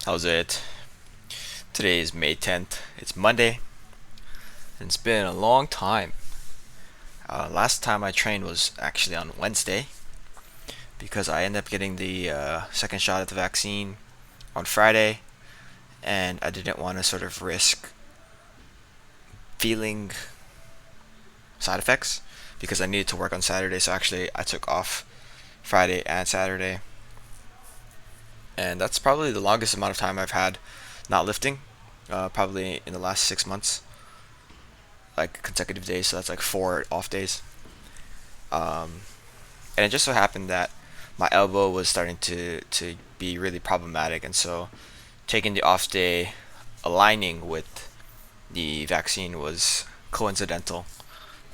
How's it? Today is May 10th. It's Monday, and it's been a long time. Last time I trained was actually on Wednesday because I ended up getting the second shot of the vaccine on Friday, and I didn't want to sort of risk feeling side effects because I needed to work on Saturday. So actually, I took off Friday and Saturday, and that's probably the longest amount of time I've had not lifting, probably in the last 6 months, like consecutive days. So that's like 4 off days. Um, and it just so happened that my elbow was starting to be really problematic, and so taking the off day, aligning with the vaccine was coincidental,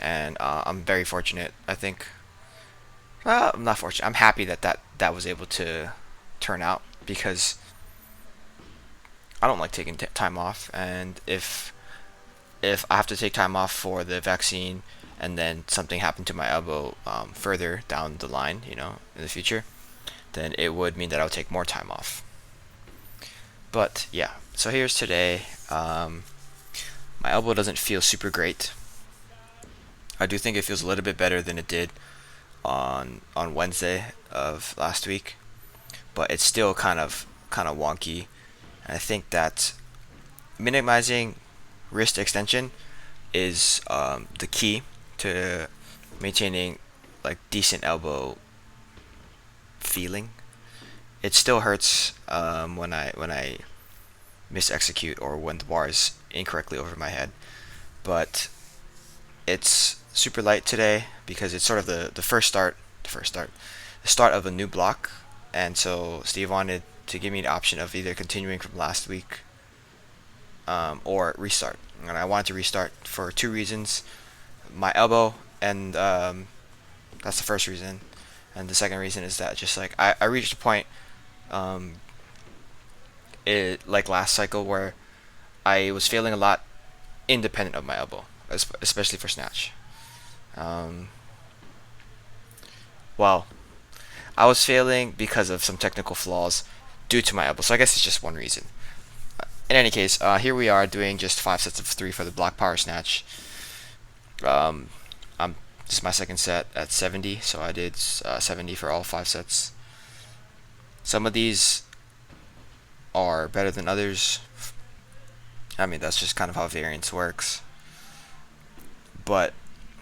and I'm very fortunate. I think I'm not fortunate. I'm happy that that was able to turn out because I don't like taking time off, and if I have to take time off for the vaccine and then something happened to my elbow further down the line, in the future, then it would mean that I would take more time off. But yeah, so here's today. My elbow doesn't feel super great. I do think it feels a little bit better than it did on Wednesday of last week, but it's still kind of wonky. And I think that minimizing wrist extension is the key to maintaining like decent elbow feeling. It still hurts when I miss execute or when the bar is incorrectly over my head, but it's super light today because it's sort of the start of a new block, and so Steve wanted to give me the option of either continuing from last week or restart, and I wanted to restart for two reasons: my elbow, and that's the first reason, and the second reason is that just like I reached a point um, like last cycle where I was feeling a lot independent of my elbow, especially for snatch. Um, well, I was failing because of some technical flaws due to my elbow, so I guess it's just one reason. In any case, here we are doing just 5 sets of 3 for the block power snatch. Um, this is my second set at 70, so I did 70 for all 5 sets. Some of these are better than others. I mean, that's just kind of how variance works. But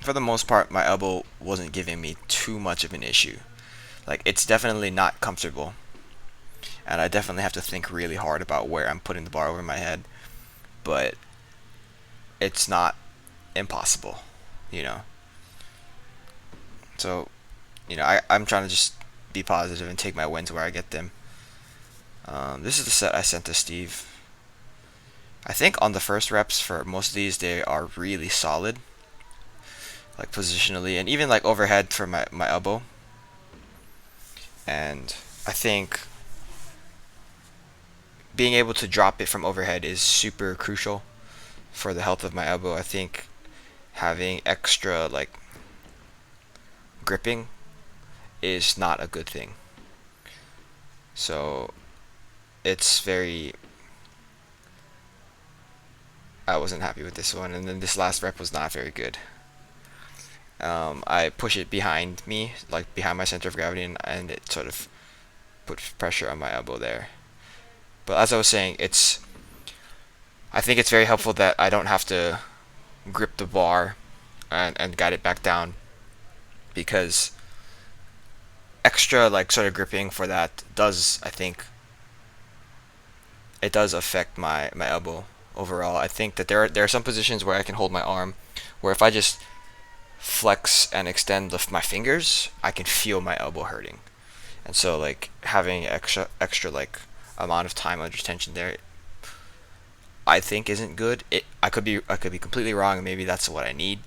for the most part, my elbow wasn't giving me too much of an issue. Like, it's definitely not comfortable, and I definitely have to think really hard about where I'm putting the bar over my head, but it's not impossible, you know. So, I'm trying to just be positive and take my wins where I get them. This is the set I sent to Steve. I think on the first reps for most of these, they are really solid, like positionally, and even like overhead for my elbow. And I think being able to drop it from overhead is super crucial for the health of my elbow. I think having extra like gripping is not a good thing. So it's very I wasn't happy with this one, and then this last rep was not very good. I push it behind me, like behind my center of gravity, and it sort of put pressure on my elbow there. But as I was saying, I think it's very helpful that I don't have to grip the bar and guide it back down, because extra like sort of gripping for that does, I think it does affect my elbow overall. I think that there are some positions where I can hold my arm, where if I just flex and extend my fingers, I can feel my elbow hurting. And so like having extra like amount of time under tension there, I think isn't good. I could be completely wrong, and maybe that's what I need.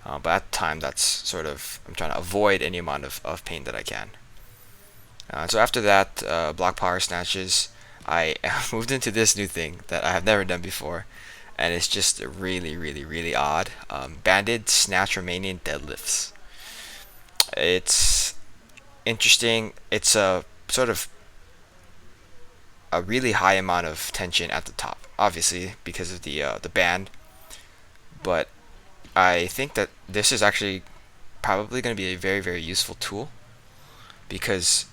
But at the time, that's sort of I'm trying to avoid any amount of pain that I can. So after that, block power snatches, I moved into this new thing that I have never done before, and it's just really, really, really odd. Banded snatch Romanian deadlifts. It's interesting. It's a sort of a really high amount of tension at the top, obviously because of the band. But I think that this is actually probably going to be a very, very useful tool, because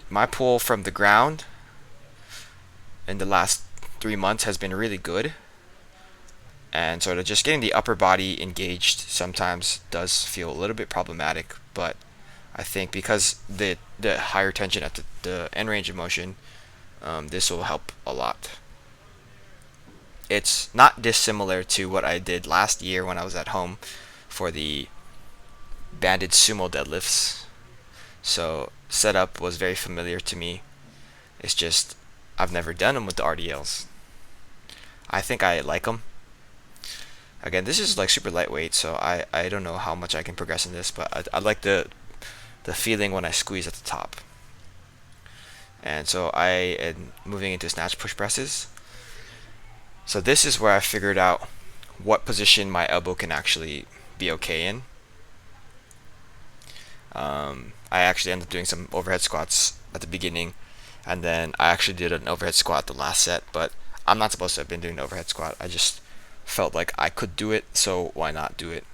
my pull from the ground in the last 3 months has been really good, and sort of just getting the upper body engaged sometimes does feel a little bit problematic. But I think because the higher tension at the end range of motion, this will help a lot. It's not dissimilar to what I did last year when I was at home for the banded sumo deadlifts. So setup was very familiar to me. It's just I've never done them with the RDLs. I think I like them. Again, this is like super lightweight, so I don't know how much I can progress in this, but I like the feeling when I squeeze at the top. And so I am moving into snatch push presses. So this is where I figured out what position my elbow can actually be okay in. I actually ended up doing some overhead squats at the beginning, and then I actually did an overhead squat the last set, but I'm not supposed to have been doing the overhead squat. I just felt like I could do it, so why not do it?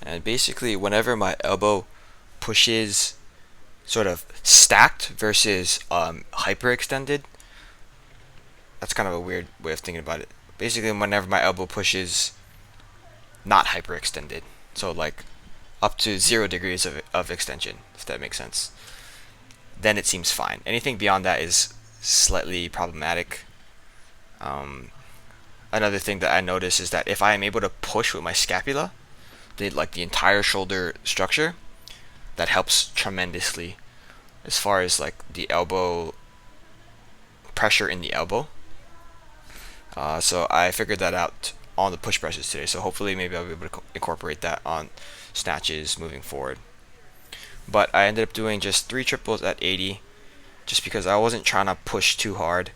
And basically, whenever my elbow pushes sort of stacked versus hyperextended, that's kind of a weird way of thinking about it. Basically, whenever my elbow pushes not hyperextended, so like up to 0 degrees of extension, if that makes sense, then it seems fine. Anything beyond that is slightly problematic. Another thing that I notice is that if I am able to push with my scapula, the entire shoulder structure, that helps tremendously as far as like the elbow pressure in the elbow. So I figured that out on the push presses today. So hopefully maybe I'll be able to incorporate that on snatches moving forward. But I ended up doing just 3 triples at 80, just because I wasn't trying to push too hard.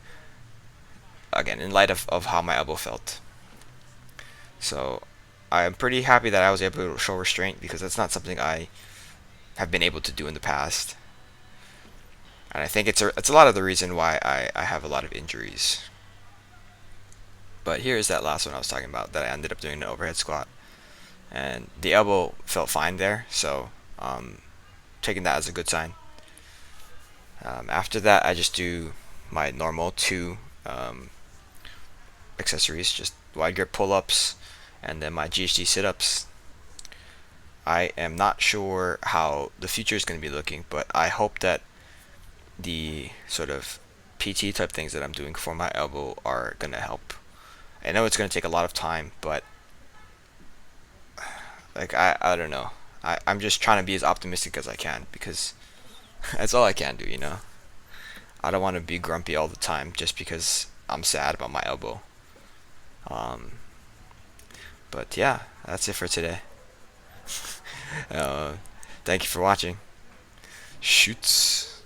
Again, in light of how my elbow felt. So I'm pretty happy that I was able to show restraint, because that's not something I have been able to do in the past. And I think it's a lot of the reason why I have a lot of injuries. But here's that last one I was talking about, that I ended up doing an overhead squat. And the elbow felt fine there, so taking that as a good sign. After that, I just do my normal 2 accessories, just wide grip pull-ups, and then my GHD sit-ups. I am not sure how the future is going to be looking, but I hope that the sort of PT type things that I'm doing for my elbow are going to help. I know it's going to take a lot of time, but like I don't know. I'm just trying to be as optimistic as I can, because that's all I can do, you know. I don't want to be grumpy all the time just because I'm sad about my elbow. But yeah, that's it for today. Thank you for watching. Shoots.